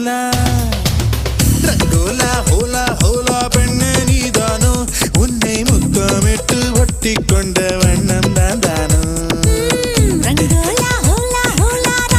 ஹோலா ரங்கோலா ஹோலா ஹோலா பெண்ணே நீதானோ உன்னை முத்தமிட்டு ஒட்டி கொண்டவன்